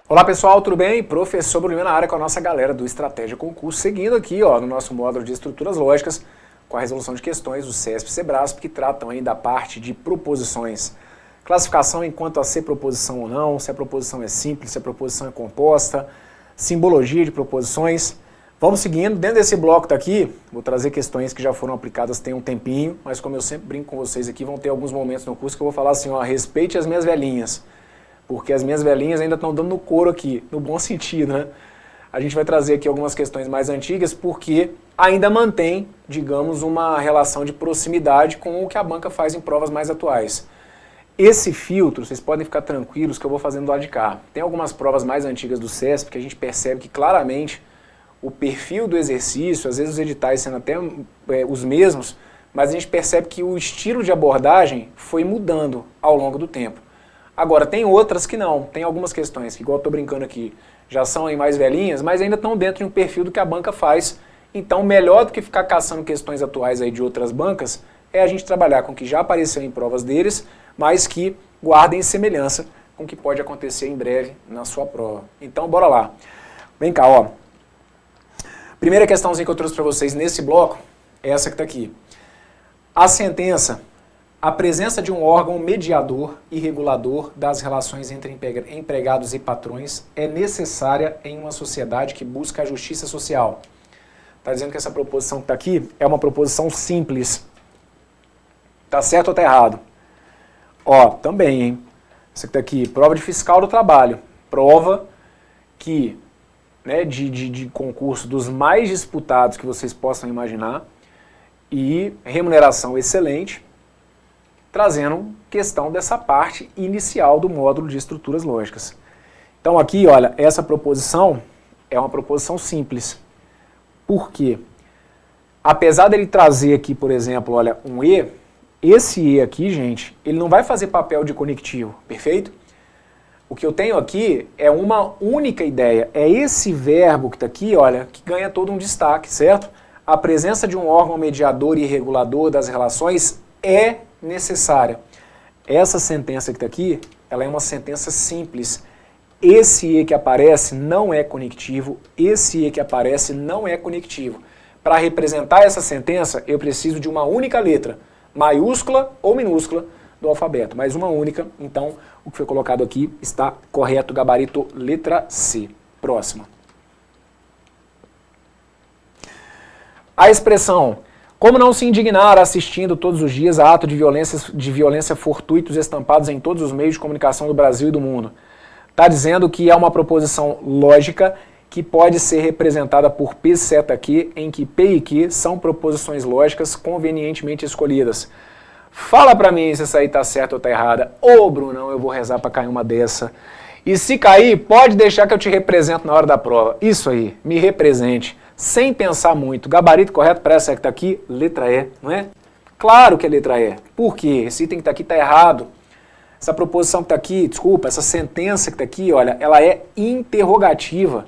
Olá pessoal, tudo bem? Professor Bruno na área com a nossa galera do Estratégia Concurso, seguindo aqui no nosso módulo de estruturas lógicas com a resolução de questões do CESP e Sebrasp, que tratam aí da parte de proposições. Classificação enquanto a ser proposição ou não, se a proposição é simples, se a proposição é composta, simbologia de proposições. Vamos seguindo, dentro desse bloco daqui, vou trazer questões que já foram aplicadas tem um tempinho, mas como eu sempre brinco com vocês aqui, vão ter alguns momentos no curso que eu vou falar assim, respeite as minhas velhinhas. Porque as minhas velhinhas ainda estão dando no couro aqui, no bom sentido, né? A gente vai trazer aqui algumas questões mais antigas porque ainda mantém, digamos, uma relação de proximidade com o que a banca faz em provas mais atuais. Esse filtro, vocês podem ficar tranquilos que eu vou fazendo do lado de cá. Tem algumas provas mais antigas do CESP que a gente percebe que claramente o perfil do exercício, às vezes os editais sendo até os mesmos, mas a gente percebe que o estilo de abordagem foi mudando ao longo do tempo. Agora, tem outras que não, tem algumas questões que, igual eu estou brincando aqui, já são aí mais velhinhas, mas ainda estão dentro de um perfil do que a banca faz. Então, melhor do que ficar caçando questões atuais aí de outras bancas, é a gente trabalhar com o que já apareceu em provas deles, mas que guardem semelhança com o que pode acontecer em breve na sua prova. Então, bora lá. Vem cá, ó. Primeira questãozinha que eu trouxe para vocês nesse bloco é essa que está aqui. A sentença... A presença de um órgão mediador e regulador das relações entre empregados e patrões é necessária em uma sociedade que busca a justiça social. Está dizendo que essa proposição que está aqui é uma proposição simples. Tá certo ou tá errado? Ó, também, hein? Isso aqui tá aqui, prova de fiscal do trabalho. Prova que, né, de concurso dos mais disputados que vocês possam imaginar e remuneração excelente, trazendo questão dessa parte inicial do módulo de estruturas lógicas. Então aqui, olha, essa proposição é uma proposição simples. Por quê? Apesar dele trazer aqui, por exemplo, olha, um E, esse E aqui, gente, ele não vai fazer papel de conectivo, perfeito? O que eu tenho aqui é uma única ideia, é esse verbo que está aqui, olha, que ganha todo um destaque, certo? A presença de um órgão mediador e regulador das relações é necessária. Essa sentença que está aqui, ela é uma sentença simples. Esse E que aparece não é conectivo, esse E que aparece não é conectivo. Para representar essa sentença, eu preciso de uma única letra, maiúscula ou minúscula do alfabeto, mas uma única, então o que foi colocado aqui está correto, gabarito letra C. Próxima. A expressão como não se indignar assistindo todos os dias a atos de violência fortuitos estampados em todos os meios de comunicação do Brasil e do mundo? Está dizendo que é uma proposição lógica que pode ser representada por P seta Q, em que P e Q são proposições lógicas convenientemente escolhidas. Fala pra mim se essa aí tá certa ou tá errada. Ô, Brunão, eu vou rezar pra cair uma dessa. E se cair, pode deixar que eu te represento na hora da prova. Isso aí, me represente. Sem pensar muito. Gabarito correto para essa que está aqui? Letra E, não é? Claro que é letra E. Por quê? Esse item que está aqui está errado. Essa proposição que está aqui, desculpa, essa sentença que está aqui, olha, ela é interrogativa.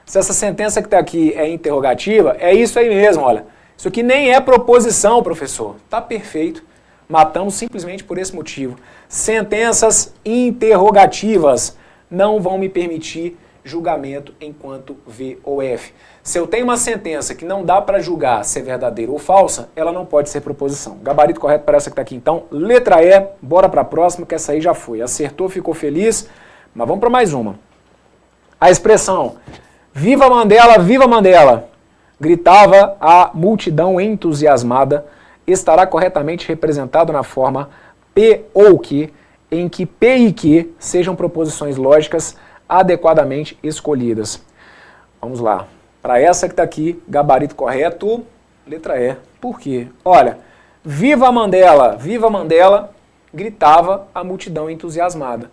Se essa sentença que está aqui é interrogativa, é isso aí mesmo, olha. Isso aqui nem é proposição, professor. Tá perfeito. Matamos simplesmente por esse motivo. Sentenças interrogativas não vão me permitir julgamento enquanto V ou F. Se eu tenho uma sentença que não dá para julgar se é verdadeira ou falsa, ela não pode ser proposição. Gabarito correto para essa que está aqui. Então, letra E, bora para a próxima, que essa aí já foi. Acertou, ficou feliz, mas vamos para mais uma. A expressão Viva Mandela, gritava a multidão entusiasmada, estará corretamente representado na forma P ou Q, em que P e Q sejam proposições lógicas adequadamente escolhidas. Vamos lá. Para essa que está aqui, gabarito correto, letra E. Por quê? Olha, viva Mandela, gritava a multidão entusiasmada.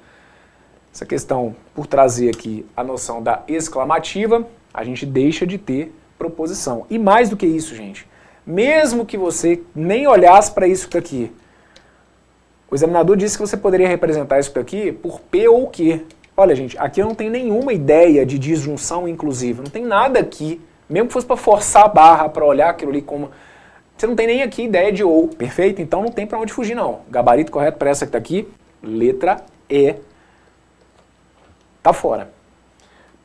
Essa questão, por trazer aqui a noção da exclamativa, a gente deixa de ter proposição. E mais do que isso, gente, mesmo que você nem olhasse para isso aqui, o examinador disse que você poderia representar isso aqui por P ou Q. Olha, gente, aqui eu não tenho nenhuma ideia de disjunção inclusiva, não tem nada aqui, mesmo que fosse para forçar a barra, para olhar aquilo ali como... Você não tem nem aqui ideia de ou, perfeito? Então não tem para onde fugir, não. Gabarito correto para essa que está aqui, letra E. Tá fora.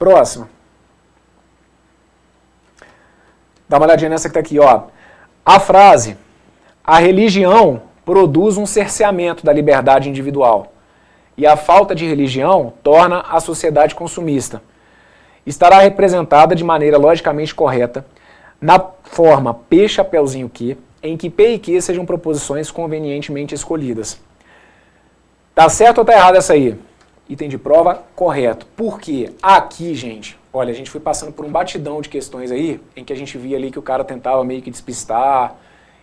Próxima. Dá uma olhadinha nessa que está aqui, ó. A frase, a religião produz um cerceamento da liberdade individual e a falta de religião torna a sociedade consumista. Estará representada de maneira logicamente correta na forma P, chapeuzinho Q, em que P e Q sejam proposições convenientemente escolhidas. Tá certo ou tá errado essa aí? Item de prova, correto. Por quê? Aqui, gente, olha, a gente foi passando por um batidão de questões aí, em que a gente via ali que o cara tentava meio que despistar,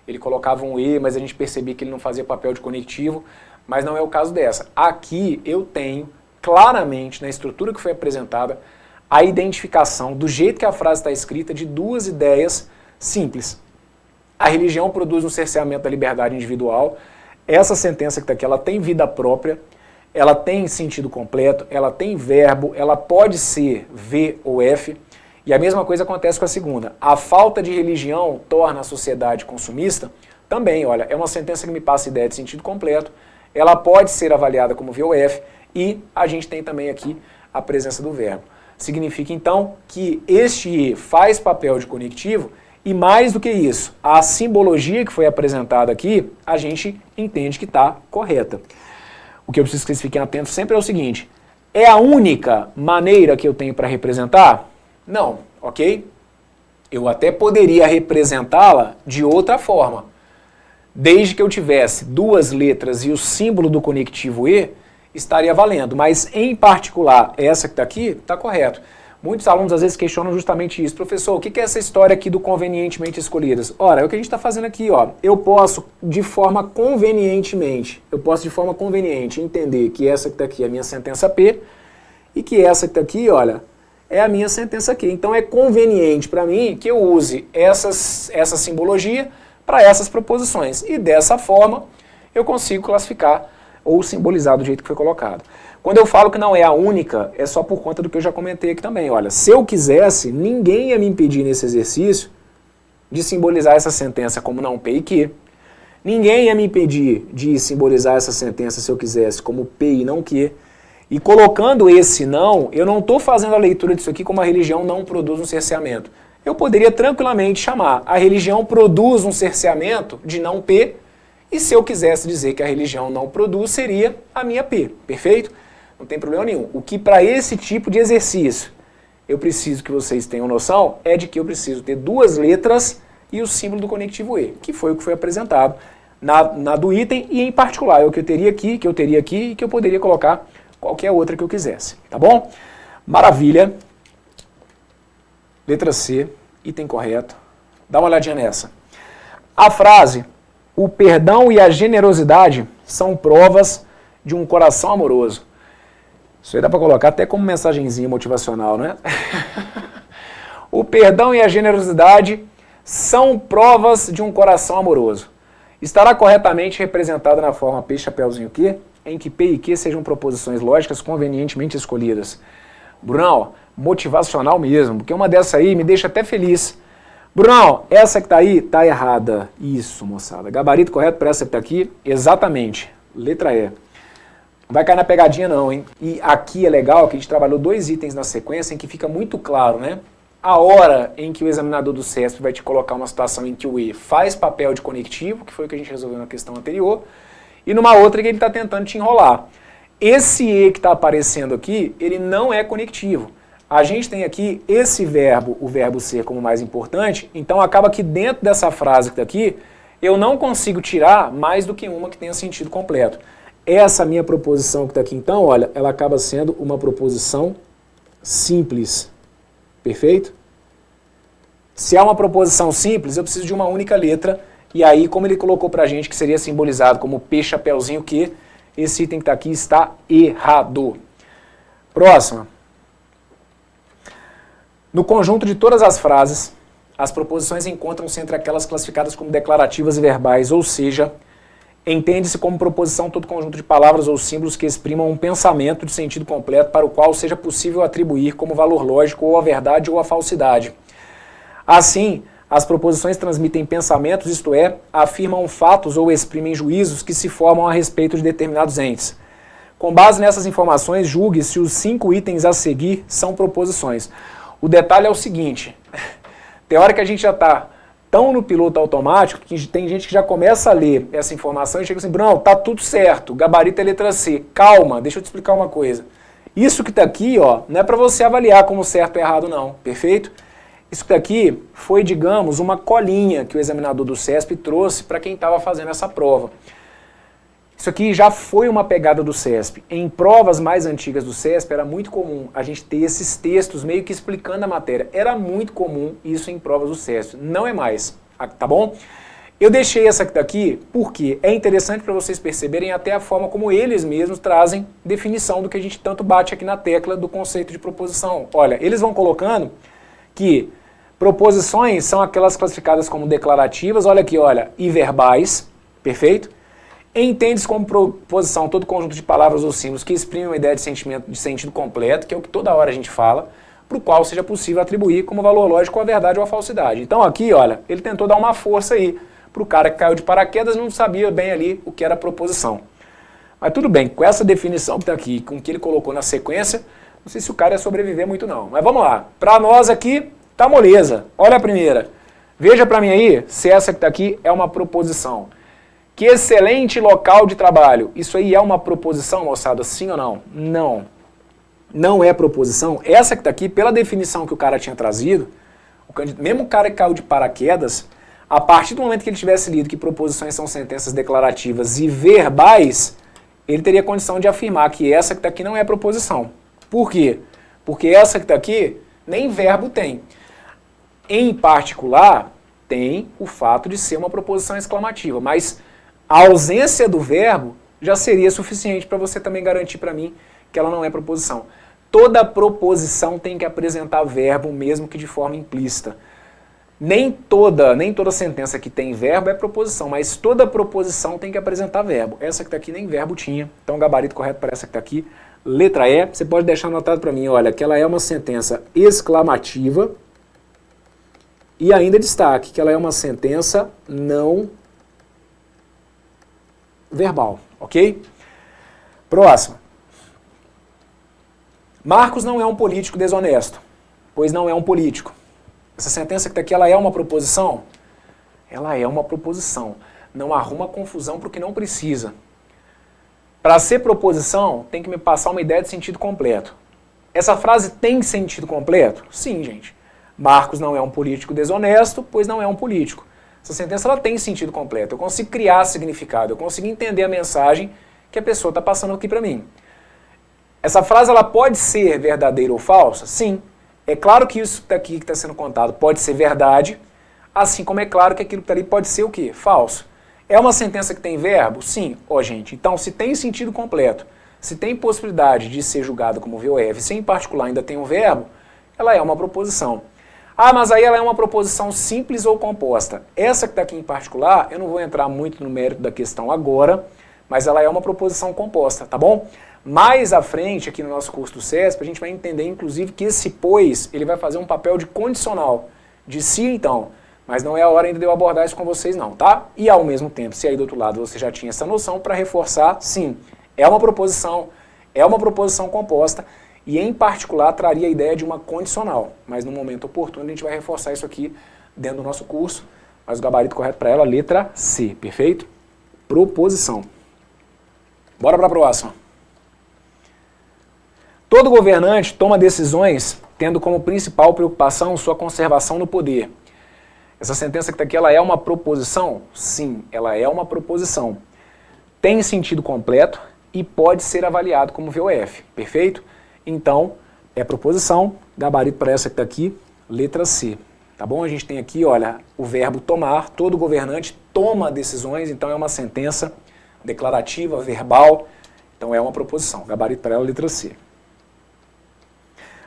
ele colocava um E, mas a gente percebia que ele não fazia papel de conectivo, mas não é o caso dessa. Aqui eu tenho claramente, na estrutura que foi apresentada, a identificação, do jeito que a frase está escrita, de duas ideias simples. A religião produz um cerceamento da liberdade individual. Essa sentença que está aqui, ela tem vida própria, ela tem sentido completo, ela tem verbo, ela pode ser V ou F, e a mesma coisa acontece com a segunda. A falta de religião torna a sociedade consumista? Também, olha, é uma sentença que me passa ideia de sentido completo, ela pode ser avaliada como V ou F, e a gente tem também aqui a presença do verbo. Significa então que este E faz papel de conectivo, e mais do que isso, a simbologia que foi apresentada aqui, a gente entende que está correta. O que eu preciso que vocês fiquem atentos sempre é o seguinte, é a única maneira que eu tenho para representar? Não, ok? Eu até poderia representá-la de outra forma. Desde que eu tivesse duas letras e o símbolo do conectivo E, estaria valendo. Mas, em particular, essa que está aqui, está correto. Muitos alunos às vezes questionam justamente isso. Professor, o que é essa história aqui do convenientemente escolhidas? Ora, é o que a gente está fazendo aqui, ó. Eu posso, de forma conveniente entender que essa que está aqui é a minha sentença P e que essa que está aqui, olha, é a minha sentença Q. Então é conveniente para mim que eu use essa simbologia para essas proposições. E dessa forma eu consigo classificar ou simbolizar do jeito que foi colocado. Quando eu falo que não é a única, é só por conta do que eu já comentei aqui também. Olha, se eu quisesse, ninguém ia me impedir nesse exercício de simbolizar essa sentença como não P e Q. Ninguém ia me impedir de simbolizar essa sentença, se eu quisesse, como P e não Q. E colocando esse não, eu não estou fazendo a leitura disso aqui como a religião não produz um cerceamento. Eu poderia tranquilamente chamar a religião produz um cerceamento de não P, e se eu quisesse dizer que a religião não produz, seria a minha P, perfeito? Não tem problema nenhum. O que para esse tipo de exercício eu preciso que vocês tenham noção é de que eu preciso ter duas letras e o símbolo do conectivo E, que foi o que foi apresentado na do item e em particular é o que eu teria aqui e que eu poderia colocar qualquer outra que eu quisesse, tá bom? Maravilha. Letra C, item correto. Dá uma olhadinha nessa. A frase, o perdão e a generosidade são provas de um coração amoroso. Isso aí dá para colocar até como mensagenzinha motivacional, não é? O perdão e a generosidade são provas de um coração amoroso. Estará corretamente representada na forma P, chapeuzinho Q, em que P e Q sejam proposições lógicas convenientemente escolhidas. Brunão, motivacional mesmo, porque uma dessa aí me deixa até feliz. Brunão, essa que tá aí tá errada. Isso, moçada. Gabarito correto para essa que tá aqui? Exatamente. Letra E. Não vai cair na pegadinha não, hein? E aqui é legal que a gente trabalhou dois itens na sequência em que fica muito claro, né? A hora em que o examinador do CESP vai te colocar uma situação em que o E faz papel de conectivo, que foi o que a gente resolveu na questão anterior, e numa outra que ele está tentando te enrolar. Esse E que está aparecendo aqui, ele não é conectivo. A gente tem aqui esse verbo, o verbo ser, como mais importante, então acaba que dentro dessa frase que está aqui, eu não consigo tirar mais do que uma que tenha sentido completo. Essa minha proposição que está aqui então, olha, ela acaba sendo uma proposição simples. Perfeito? Se é uma proposição simples, eu preciso de uma única letra, e aí, como ele colocou pra gente que seria simbolizado como P, chapeuzinho Q, esse item que está aqui está errado. Próxima. No conjunto de todas as frases, as proposições encontram-se entre aquelas classificadas como declarativas e verbais, ou seja, entende-se como proposição todo conjunto de palavras ou símbolos que exprimam um pensamento de sentido completo para o qual seja possível atribuir como valor lógico ou a verdade ou a falsidade. Assim, as proposições transmitem pensamentos, isto é, afirmam fatos ou exprimem juízos que se formam a respeito de determinados entes. Com base nessas informações, julgue se os 5 itens a seguir são proposições. O detalhe é o seguinte, tem hora que a gente já está tão no piloto automático que tem gente que já começa a ler essa informação e chega assim, Bruno, tá tudo certo, gabarito é letra C. Calma, deixa eu te explicar uma coisa. Isso que está aqui, ó, não é para você avaliar como certo ou errado não, perfeito? Isso que está aqui foi, digamos, uma colinha que o examinador do CESP trouxe para quem estava fazendo essa prova. Isso aqui já foi uma pegada do CESP. Em provas mais antigas do CESP era muito comum a gente ter esses textos meio que explicando a matéria. Era muito comum isso em provas do CESP. Não é mais, tá bom? Eu deixei essa aqui porque é interessante para vocês perceberem até a forma como eles mesmos trazem definição do que a gente tanto bate aqui na tecla do conceito de proposição. Olha, eles vão colocando que proposições são aquelas classificadas como declarativas, olha aqui, olha, e verbais, perfeito? Entende-se como proposição todo conjunto de palavras ou símbolos que exprimem uma ideia de sentimento de sentido completo, que é o que toda hora a gente fala, para o qual seja possível atribuir como valor lógico a verdade ou a falsidade. Então aqui, olha, ele tentou dar uma força aí para o cara que caiu de paraquedas e não sabia bem ali o que era proposição. Mas tudo bem, com essa definição que está aqui, com o que ele colocou na sequência, não sei se o cara ia sobreviver muito não. Mas vamos lá, para nós aqui, tá moleza. Olha a primeira. Veja para mim aí se essa que está aqui é uma proposição. Que excelente local de trabalho. Isso aí é uma proposição, moçada? Sim ou não? Não. Não é proposição. Essa que está aqui, pela definição que o cara tinha trazido, mesmo o cara que caiu de paraquedas, a partir do momento que ele tivesse lido que proposições são sentenças declarativas e verbais, ele teria condição de afirmar que essa que está aqui não é proposição. Por quê? Porque essa que está aqui nem verbo tem. Em particular, tem o fato de ser uma proposição exclamativa, mas a ausência do verbo já seria suficiente para você também garantir para mim que ela não é proposição. Toda proposição tem que apresentar verbo, mesmo que de forma implícita. Nem toda sentença que tem verbo é proposição, mas toda proposição tem que apresentar verbo. Essa que está aqui nem verbo tinha, então o gabarito correto para essa que está aqui, letra E. Você pode deixar anotado para mim, olha, que ela é uma sentença exclamativa e ainda destaque que ela é uma sentença não verbal, ok? Próximo. Marcos não é um político desonesto, pois não é um político. Essa sentença que está aqui, ela é uma proposição? Ela é uma proposição. Não arruma confusão para o que não precisa. Para ser proposição, tem que me passar uma ideia de sentido completo. Essa frase tem sentido completo? Sim, gente. Marcos não é um político desonesto, pois não é um político. Essa sentença ela tem sentido completo, eu consigo criar significado, eu consigo entender a mensagem que a pessoa está passando aqui para mim. Essa frase ela pode ser verdadeira ou falsa? Sim. É claro que isso daqui que está sendo contado pode ser verdade, assim como é claro que aquilo que está ali pode ser o quê? Falso. É uma sentença que tem verbo? Sim. Gente, então se tem sentido completo, se tem possibilidade de ser julgada como VOF, se em particular ainda tem um verbo, ela é uma proposição. Ah, mas aí ela é uma proposição simples ou composta. Essa que está aqui em particular, eu não vou entrar muito no mérito da questão agora, mas ela é uma proposição composta, tá bom? Mais à frente, aqui no nosso curso do CESP, a gente vai entender, inclusive, que esse pois, ele vai fazer um papel de condicional, de se então, mas não é a hora ainda de eu abordar isso com vocês não, tá? E ao mesmo tempo, se aí do outro lado você já tinha essa noção, para reforçar, sim, é uma proposição composta, e em particular traria a ideia de uma condicional, mas no momento oportuno a gente vai reforçar isso aqui dentro do nosso curso, mas o gabarito correto para ela, letra C, perfeito? Proposição. Bora para a próxima. Todo governante toma decisões tendo como principal preocupação sua conservação no poder. Essa sentença que está aqui, ela é uma proposição? Sim, ela é uma proposição. Tem sentido completo e pode ser avaliado como VOF, perfeito? Então, é proposição, gabarito para essa que está aqui, letra C. Tá bom? A gente tem aqui, olha, o verbo tomar, todo governante toma decisões, então é uma sentença declarativa, verbal, então é uma proposição, gabarito para ela, letra C.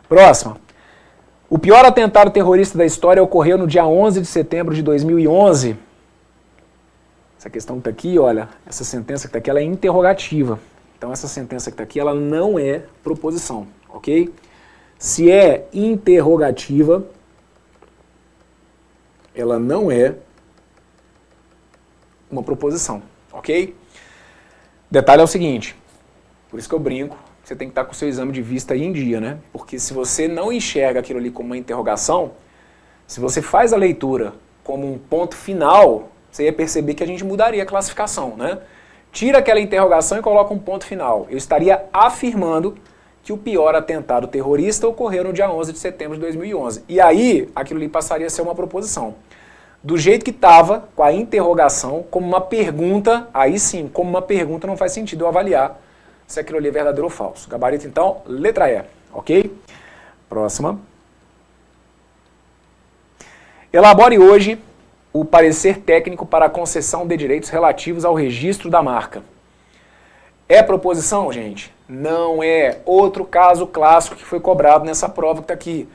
Próxima. O pior atentado terrorista da história ocorreu no dia 11 de setembro de 2011. Essa questão que está aqui, olha, essa sentença que está aqui, ela é interrogativa. Então essa sentença que está aqui, ela não é proposição, ok? Se é interrogativa, ela não é uma proposição, ok? Detalhe é o seguinte, Por isso que eu brinco, você tem que estar com o seu exame de vista aí em dia, né? Porque se você não enxerga aquilo ali como uma interrogação, se você faz a leitura como um ponto final, você ia perceber que a gente mudaria a classificação, né? Tira aquela interrogação e coloca um ponto final. Eu estaria afirmando que o pior atentado terrorista ocorreu no dia 11 de setembro de 2011. E aí, aquilo ali passaria a ser uma proposição. Do jeito que estava, com a interrogação, como uma pergunta, aí sim, como uma pergunta não faz sentido eu avaliar se aquilo ali é verdadeiro ou falso. Gabarito, então, letra E, ok? Próxima. Elabore hoje o parecer técnico para a concessão de direitos relativos ao registro da marca. É proposição, gente? Não é. Outro caso clássico que foi cobrado nessa prova que está aqui.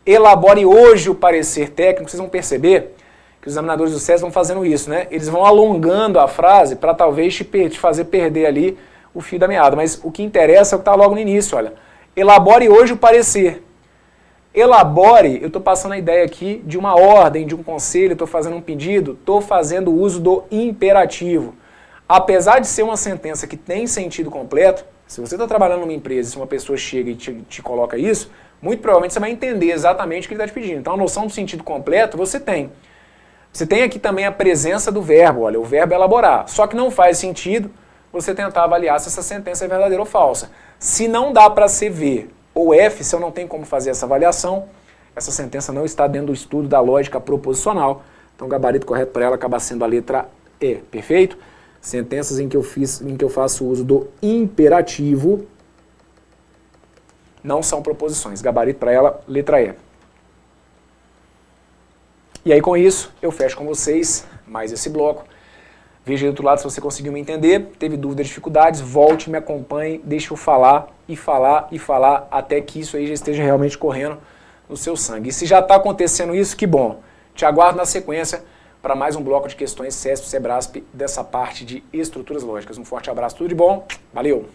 Elabore hoje o parecer técnico. Vocês vão perceber que os examinadores do SESP vão fazendo isso, né? Eles vão alongando a frase para talvez te fazer perder ali o fio da meada. Mas o que interessa é o que está logo no início, olha. Elabore hoje o parecer. Elabore, eu estou passando a ideia aqui de uma ordem, de um conselho, estou fazendo um pedido, estou fazendo uso do imperativo. Apesar de ser uma sentença que tem sentido completo, se você está trabalhando numa empresa e se uma pessoa chega e te coloca isso, muito provavelmente você vai entender exatamente o que ele está te pedindo. Então a noção do sentido completo você tem. Você tem aqui também a presença do verbo, olha, o verbo é elaborar. Só que não faz sentido você tentar avaliar se essa sentença é verdadeira ou falsa. Se não dá para ser V ou F, se eu não tenho como fazer essa avaliação, essa sentença não está dentro do estudo da lógica proposicional. Então o gabarito correto para ela acaba sendo a letra E, perfeito? Sentenças em que eu faço uso do imperativo não são proposições. Gabarito para ela, letra E. E aí com isso, eu fecho com vocês mais esse bloco. Veja aí do outro lado se você conseguiu me entender. Teve dúvidas, dificuldades, volte, me acompanhe, deixe eu falar e falar e falar até que isso aí já esteja realmente correndo no seu sangue. E se já está acontecendo isso, que bom. Te aguardo na sequência para mais um bloco de questões CESP, SEBRASP dessa parte de estruturas lógicas. Um forte abraço, tudo de bom, valeu!